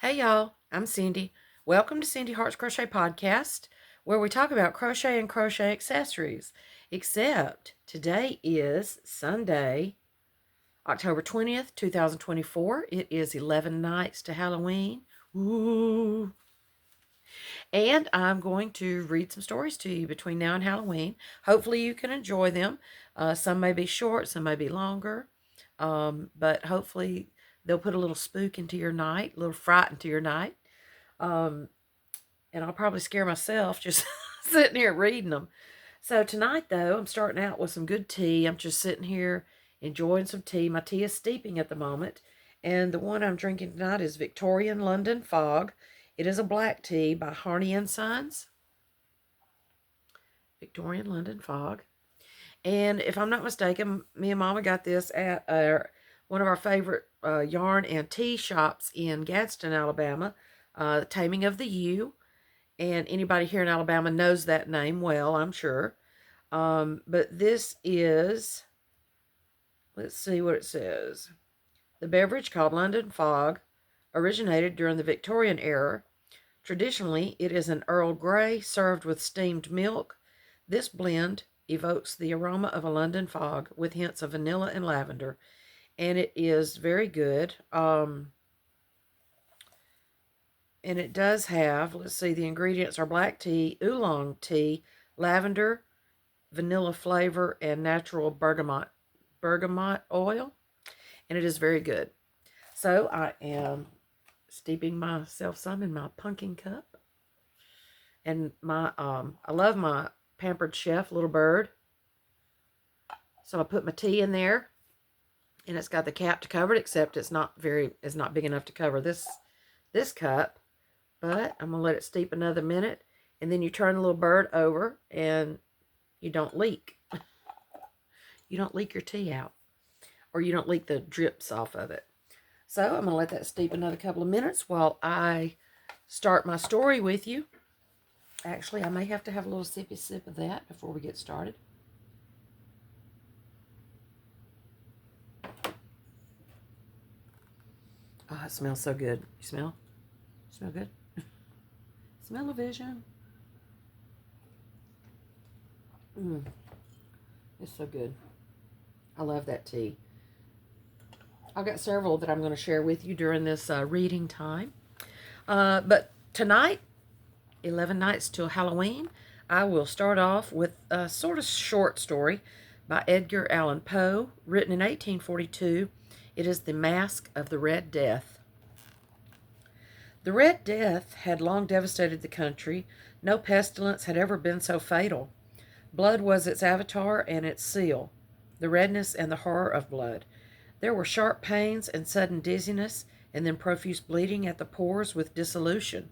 Hey y'all, I'm Cindy. Welcome to Cindy Hart's Crochet Podcast, where we talk about crochet and crochet accessories. Except today is Sunday, October 20th, 2024. It is 11 nights to Halloween. Woo! And I'm going to read some stories to you between now and Halloween. Hopefully you can enjoy them. Some may be short, some may be longer. But hopefully they'll put a little spook into your night, a little fright into your night. Um, and I'll probably scare myself just sitting here reading them. So tonight, though, I'm starting out with some good tea. I'm just sitting here enjoying some tea. My tea is steeping at the moment, and the one I'm drinking tonight is Victorian London Fog. It is a black tea by Harney and Sons. Victorian London Fog. And if I'm not mistaken, me and Mama got this at one of our favorite yarn and tea shops in Gadsden, Alabama, Taming of the Ewe. And anybody here in Alabama knows that name well, I'm sure. But this is, let's see what it says. The beverage, called London Fog, originated during the Victorian era. Traditionally, it is an Earl Grey served with steamed milk. This blend evokes the aroma of a London fog with hints of vanilla and lavender, and it is very good. And it does have, let's see, the ingredients are black tea, oolong tea, lavender, vanilla flavor, and natural bergamot oil, and it is very good. So I am steeping myself some in my pumpkin cup, and I love my Pampered Chef little bird. So I put my tea in there, and it's got the cap to cover it, except it's not big enough to cover this cup. But I'm gonna let it steep another minute, and then you turn the little bird over, and you don't leak. You don't leak your tea out, or you don't leak the drips off of it. So I'm going to let that steep another couple of minutes while I start my story with you. Actually, I may have to have a little sippy sip of that before we get started. Oh, it smells so good. You smell? Smell good? Smell-o-vision. It's so good. I love that tea. I've got several that I'm going to share with you during this reading time. But tonight, 11 nights till Halloween, I will start off with a sort of short story by Edgar Allan Poe, written in 1842. It is The Masque of the Red Death. The Red Death had long devastated the country. No pestilence had ever been so fatal. Blood was its avatar and its seal, the redness and the horror of blood. There were sharp pains and sudden dizziness, and then profuse bleeding at the pores with dissolution.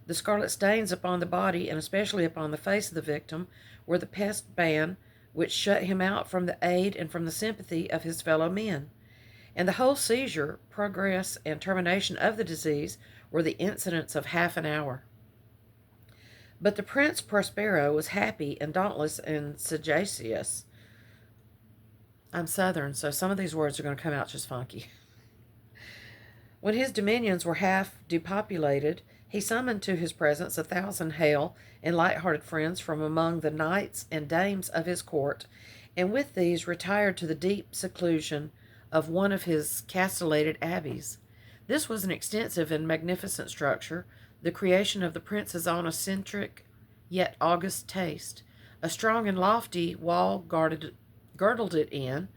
The scarlet stains upon the body, and especially upon the face of the victim, were the pest ban which shut him out from the aid and from the sympathy of his fellow men. And the whole seizure, progress, and termination of the disease were the incidents of half an hour. But the Prince Prospero was happy and dauntless and sagacious. I'm Southern, so some of these words are going to come out just funky. When his dominions were half depopulated, he summoned to his presence 1,000 hale and light-hearted friends from among the knights and dames of his court, and with these retired to the deep seclusion of one of his castellated abbeys. This was an extensive and magnificent structure, the creation of the prince's own eccentric yet august taste. A strong and lofty wall girdled it in.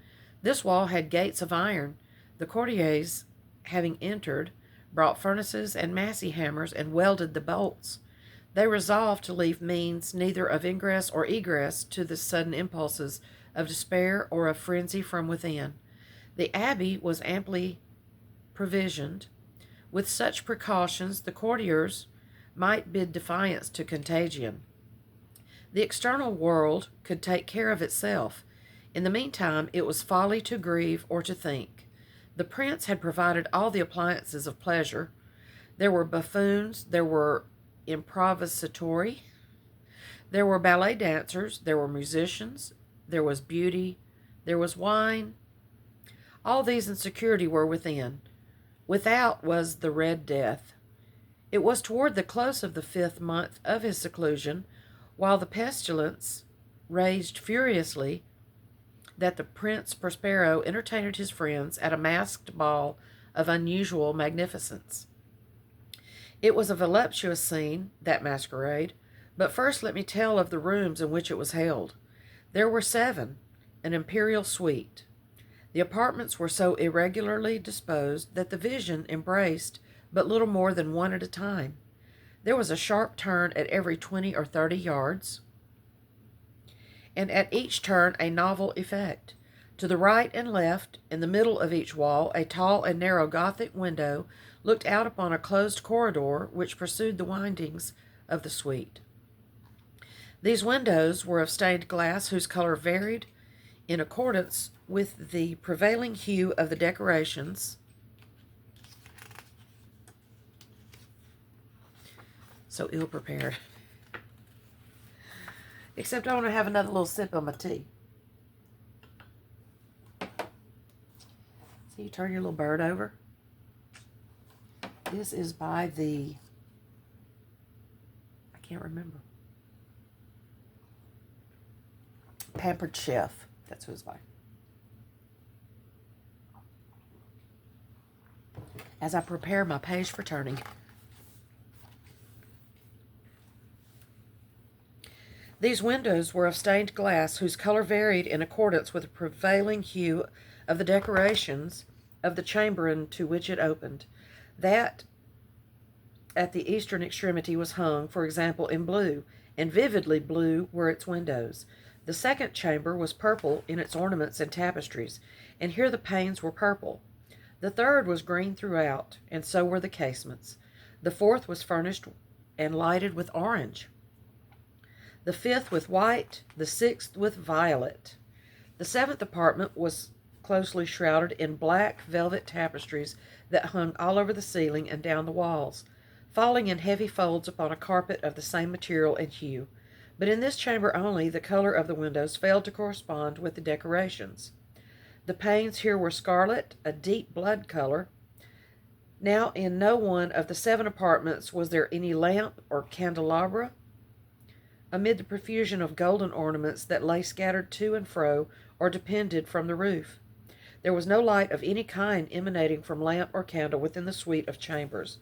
This wall had gates of iron. The courtiers, having entered, brought furnaces and massy hammers and welded the bolts. They resolved to leave means neither of ingress or egress to the sudden impulses of despair or of frenzy from within. The abbey was amply provisioned. With such precautions, the courtiers might bid defiance to contagion. The external world could take care of itself. In the meantime, it was folly to grieve or to think. The prince had provided all the appliances of pleasure. There were buffoons, there were improvisatori, there were ballet dancers, there were musicians, there was beauty, there was wine. All these in security were within. Without was the Red Death. It was toward the close of the 5th month of his seclusion, while the pestilence raged furiously, that the Prince Prospero entertained his friends at a masked ball of unusual magnificence. It was a voluptuous scene, that masquerade, but first let me tell of the rooms in which it was held. There were 7, an imperial suite. The apartments were so irregularly disposed that the vision embraced but little more than one at a time. There was a sharp turn at every 20 or 30 yards, and at each turn a novel effect. To the right and left, in the middle of each wall, a tall and narrow Gothic window looked out upon a closed corridor which pursued the windings of the suite. These windows were of stained glass whose color varied in accordance with the prevailing hue of the decorations. So ill-prepared. Except I want to have another little sip of my tea. So you turn your little bird over. This is by the, I can't remember. Pampered Chef. That's who it's by. As I prepare my page for turning. These windows were of stained glass whose color varied in accordance with the prevailing hue of the decorations of the chamber into which it opened. That at the eastern extremity was hung, for example, in blue, and vividly blue were its windows. The second chamber was purple in its ornaments and tapestries, and here the panes were purple. The third was green throughout, and so were the casements. The fourth was furnished and lighted with orange. The 5th with white, the 6th with violet. The 7th apartment was closely shrouded in black velvet tapestries that hung all over the ceiling and down the walls, falling in heavy folds upon a carpet of the same material and hue. But in this chamber only the color of the windows failed to correspond with the decorations. The panes here were scarlet, a deep blood color. Now in no one of the 7 apartments was there any lamp or candelabra. Amid the profusion of golden ornaments that lay scattered to and fro or depended from the roof, there was no light of any kind emanating from lamp or candle within the suite of chambers.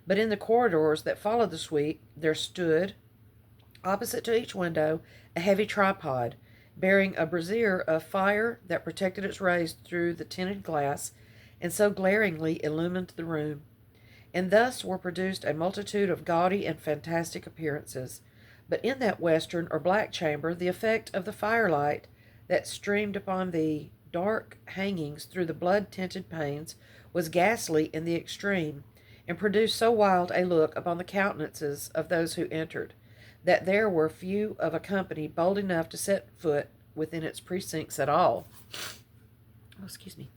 But in the corridors that followed the suite there stood, opposite to each window, a heavy tripod, bearing a brazier of fire that protected its rays through the tinted glass, and so glaringly illumined the room. And thus were produced a multitude of gaudy and fantastic appearances. But in that western or black chamber, the effect of the firelight that streamed upon the dark hangings through the blood-tinted panes was ghastly in the extreme, and produced so wild a look upon the countenances of those who entered, that there were few of a company bold enough to set foot within its precincts at all. Oh, excuse me.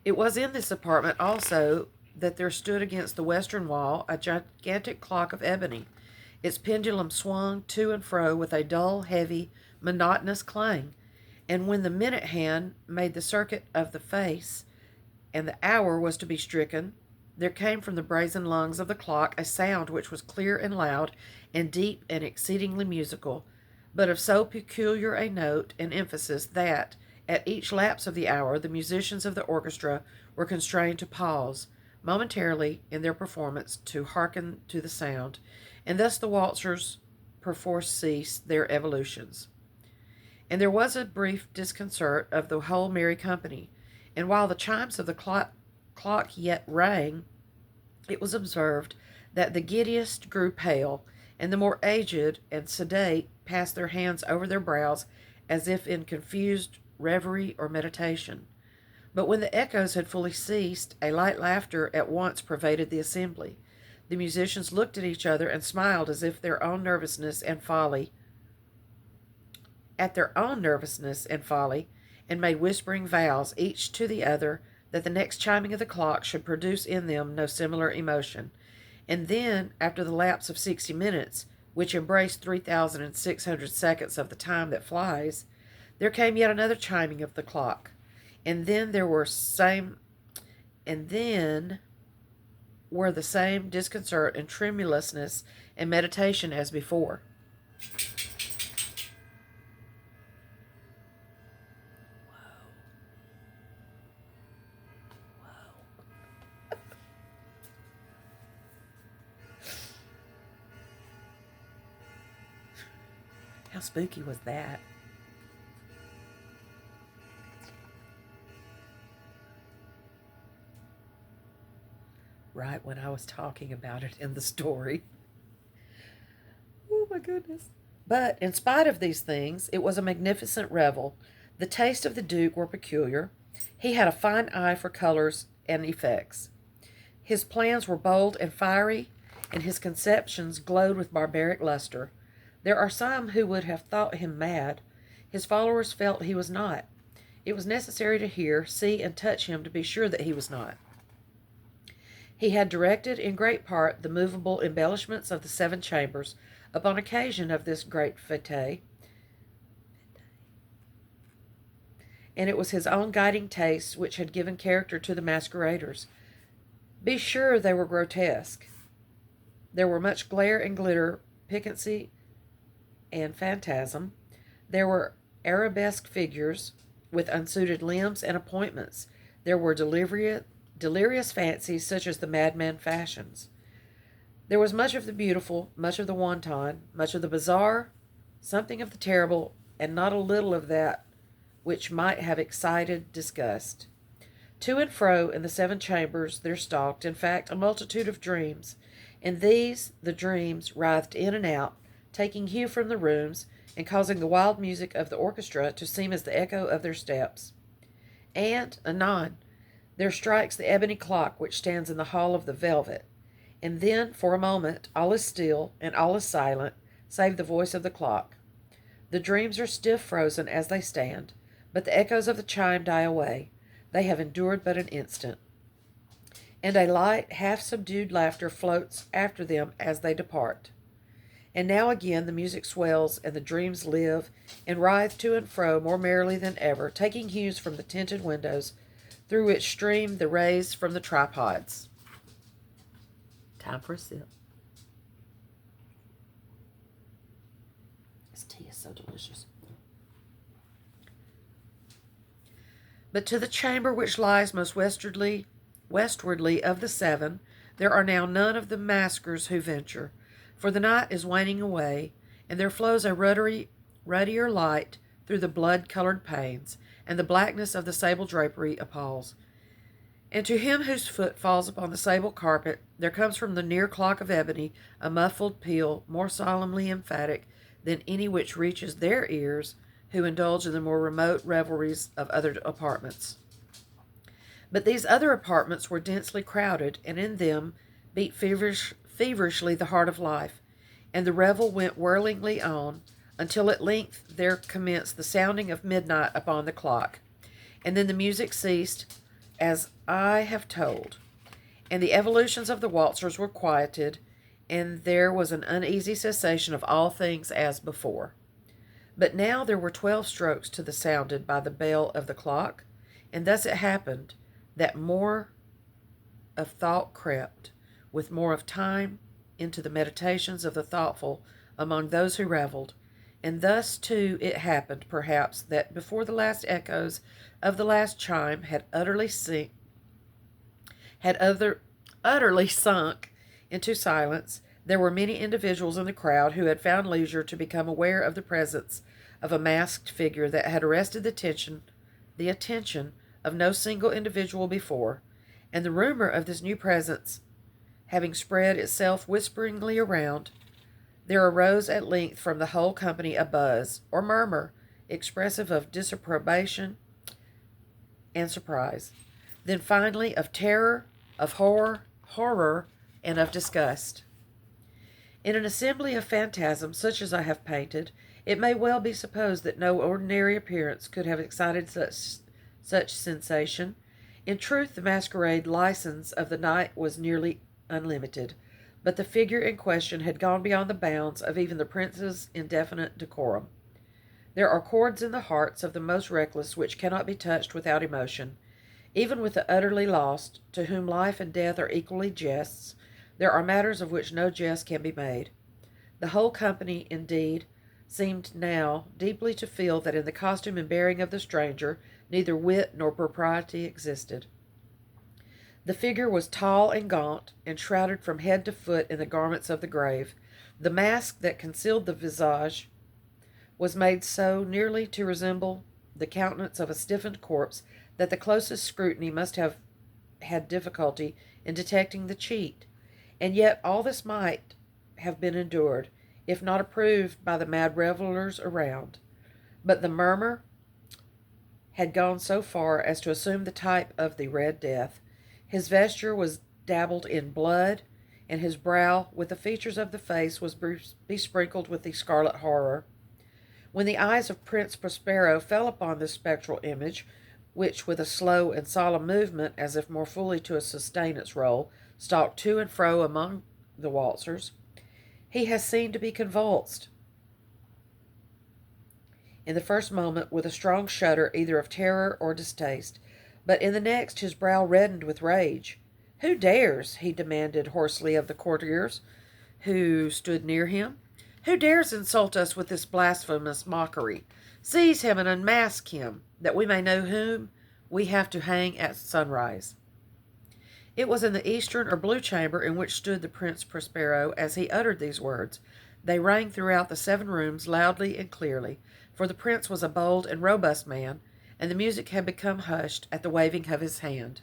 It was in this apartment also that there stood against the western wall a gigantic clock of ebony. Its pendulum swung to and fro with a dull, heavy, monotonous clang, and when the minute hand made the circuit of the face, and the hour was to be stricken, there came from the brazen lungs of the clock a sound which was clear and loud, and deep and exceedingly musical, but of so peculiar a note and emphasis that, at each lapse of the hour, the musicians of the orchestra were constrained to pause momentarily in their performance to hearken to the sound, and thus the waltzers perforce ceased their evolutions. And there was a brief disconcert of the whole merry company, and while the chimes of the clock yet rang, it was observed that the giddiest grew pale, and the more aged and sedate passed their hands over their brows as if in confused reverie or meditation. But when the echoes had fully ceased, a light laughter at once pervaded the assembly. The musicians looked at each other and smiled as if their own nervousness and folly, and made whispering vows, each to the other, that the next chiming of the clock should produce in them no similar emotion. And then, after the lapse of 60 minutes, which embraced 3,600 seconds of the time that flies, there came yet another chiming of the clock. And then there were were the same disconcert and tremulousness and meditation as before. How spooky was that? Right when I was talking about it in the story. Oh my goodness. But in spite of these things, it was a magnificent revel. The tastes of the Duke were peculiar. He had a fine eye for colors and effects. His plans were bold and fiery, and his conceptions glowed with barbaric luster. There are some who would have thought him mad. His followers felt he was not. It was necessary to hear, see, and touch him to be sure that he was not. He had directed in great part the movable embellishments of the 7 chambers upon occasion of this great fete, and it was his own guiding taste which had given character to the masqueraders. Be sure they were grotesque. There were much glare and glitter, piquancy and phantasm. There were arabesque figures with unsuited limbs and appointments. There were delirious fancies such as the madman fashions. There was much of the beautiful, much of the wanton, much of the bizarre, something of the terrible, and not a little of that which might have excited disgust. To and fro in the 7 chambers there stalked, in fact, a multitude of dreams. In these the dreams writhed in and out, taking hue from the rooms, and causing the wild music of the orchestra to seem as the echo of their steps. And, anon, there strikes the ebony clock which stands in the hall of the velvet, and then, for a moment, all is still, and all is silent, save the voice of the clock. The dreams are stiff frozen as they stand, but the echoes of the chime die away. They have endured but an instant, and a light, half-subdued laughter floats after them as they depart. And now again the music swells, and the dreams live, and writhe to and fro more merrily than ever, taking hues from the tinted windows, through which stream the rays from the tripods. Time for a sip. This tea is so delicious. But to the chamber which lies most westwardly of the 7, there are now none of the maskers who venture, for the night is waning away, and there flows a ruddier light through the blood-colored panes, and the blackness of the sable drapery appalls. And to him whose foot falls upon the sable carpet, there comes from the near clock of ebony a muffled peal more solemnly emphatic than any which reaches their ears who indulge in the more remote revelries of other apartments. But these other apartments were densely crowded, and in them beat feverishly the heart of life, and the revel went whirlingly on, until at length there commenced the sounding of midnight upon the clock, and then the music ceased, as I have told, and the evolutions of the waltzers were quieted, and there was an uneasy cessation of all things as before. But now there were 12 strokes to the sounded by the bell of the clock, and thus it happened that more of thought crept, with more of time, into the meditations of the thoughtful among those who revelled, and thus too it happened, perhaps, that before the last echoes of the last chime had utterly sunk into silence, there were many individuals in the crowd who had found leisure to become aware of the presence of a masked figure that had arrested the attention of no single individual before, and the rumor of this new presence having spread itself whisperingly around, there arose at length from the whole company a buzz, or murmur, expressive of disapprobation and surprise, then finally of terror, of horror, and of disgust. In an assembly of phantasms such as I have painted, it may well be supposed that no ordinary appearance could have excited such sensation. In truth, the masquerade license of the night was nearly unlimited, but the figure in question had gone beyond the bounds of even the prince's indefinite decorum. There are chords in the hearts of the most reckless which cannot be touched without emotion. Even with the utterly lost, to whom life and death are equally jests, there are matters of which no jest can be made. The whole company, indeed, seemed now deeply to feel that in the costume and bearing of the stranger neither wit nor propriety existed. The figure was tall and gaunt, and shrouded from head to foot in the garments of the grave. The mask that concealed the visage was made so nearly to resemble the countenance of a stiffened corpse that the closest scrutiny must have had difficulty in detecting the cheat. And yet all this might have been endured, if not approved by the mad revellers around. But the murmur had gone so far as to assume the type of the Red Death. His vesture was dabbled in blood, and his brow, with the features of the face, was besprinkled with the scarlet horror. When the eyes of Prince Prospero fell upon this spectral image, which, with a slow and solemn movement, as if more fully to sustain its role, stalked to and fro among the waltzers, he has seemed to be convulsed, in the first moment, with a strong shudder either of terror or distaste, but in the next his brow reddened with rage. "Who dares," he demanded hoarsely of the courtiers who stood near him, "who dares insult us with this blasphemous mockery? Seize him and unmask him, that we may know whom we have to hang at sunrise." It was in the eastern or blue chamber in which stood the Prince Prospero as he uttered these words. They rang throughout the 7 rooms loudly and clearly, for the prince was a bold and robust man, and the music had become hushed at the waving of his hand.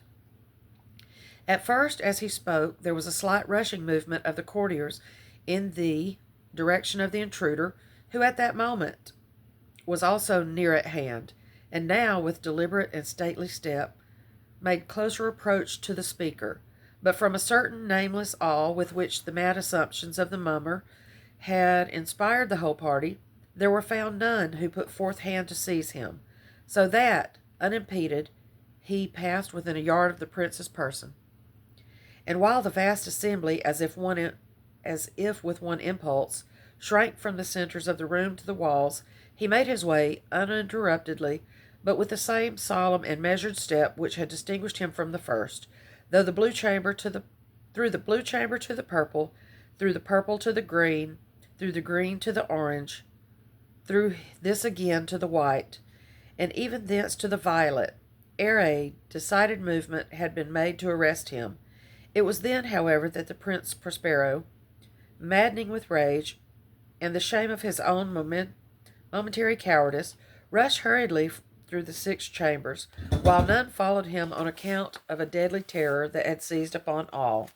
At first, as he spoke, there was a slight rushing movement of the courtiers in the direction of the intruder, who at that moment was also near at hand, and now, with deliberate and stately step, made closer approach to the speaker. But from a certain nameless awe with which the mad assumptions of the mummer had inspired the whole party, there were found none who put forth hand to seize him, so that, unimpeded, he passed within a yard of the prince's person. And while the vast assembly, as if with one impulse, shrank from the centers of the room to the walls, he made his way uninterruptedly, but with the same solemn and measured step which had distinguished him from the first, through the blue chamber to the purple, through the purple to the green to the orange, through this again to the white, and even thence to the violet, ere a decided movement had been made to arrest him. It was then, however, that the Prince Prospero, maddening with rage and the shame of his own momentary cowardice, rushed hurriedly through the 6 chambers, while none followed him on account of a deadly terror that had seized upon all.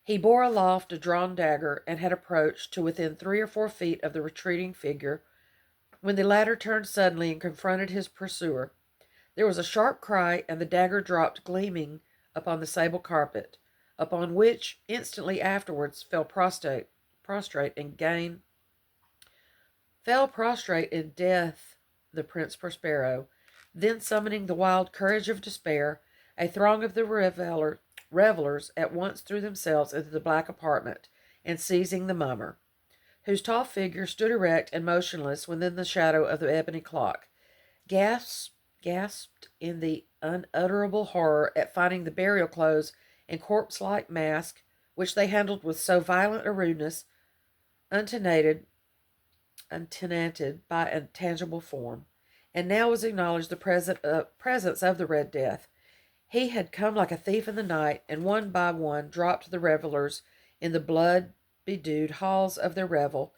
He bore aloft a drawn dagger, and had approached to within 3 or 4 feet of the retreating figure, when the latter turned suddenly and confronted his pursuer. There was a sharp cry, and the dagger dropped gleaming upon the sable carpet, upon which, instantly afterwards, fell prostrate in death the Prince Prospero. Then, summoning the wild courage of despair, a throng of the revelers at once threw themselves into the black apartment, and seizing the mummer, whose tall figure stood erect and motionless within the shadow of the ebony clock, gasped in the unutterable horror at finding the burial clothes and corpse-like mask, which they handled with so violent a rudeness, untenanted by a tangible form. And now was acknowledged the presence of the Red Death. He had come like a thief in the night, and one by one dropped the revellers in the blood-bedewed halls of their revel,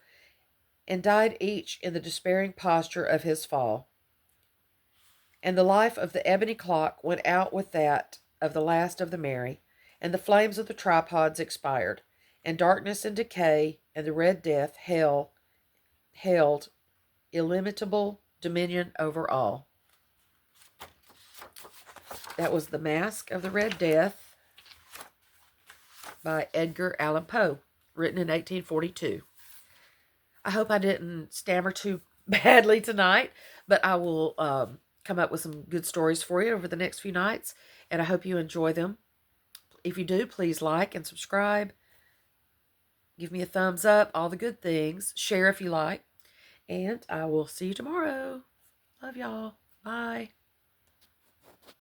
and died each in the despairing posture of his fall. And the life of the ebony clock went out with that of the last of the merry, and the flames of the tripods expired, and darkness and decay and the Red Death held illimitable dominion over all. That was The Masque of the Red Death by Edgar Allan Poe, written in 1842. I hope I didn't stammer too badly tonight, but I will come up with some good stories for you over the next few nights, and I hope you enjoy them. If you do, please like and subscribe. Give me a thumbs up, all the good things. Share if you like. And I will see you tomorrow. Love y'all. Bye.